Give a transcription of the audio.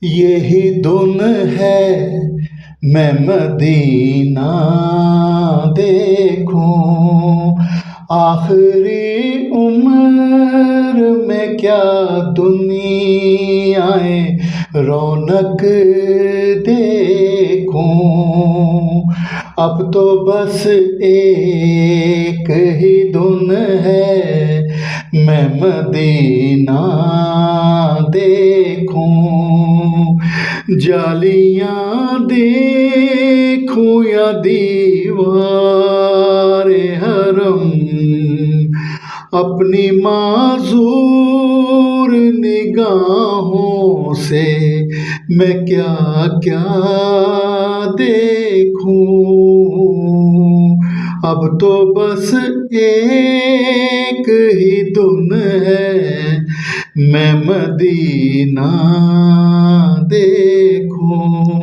यही धुन है मैं मदीना देखूं। आखिरी उम्र में क्या दुनियाए रौनक देखूं। अब तो बस एक ही धुन है मैं मदीना देखूं। जालियां देखूं या दीवारे हरम, अपनी माज़ूर निगाहों से मैं क्या क्या देखूं। अब तो बस एक ही धुन है मैं मदीना देखूं।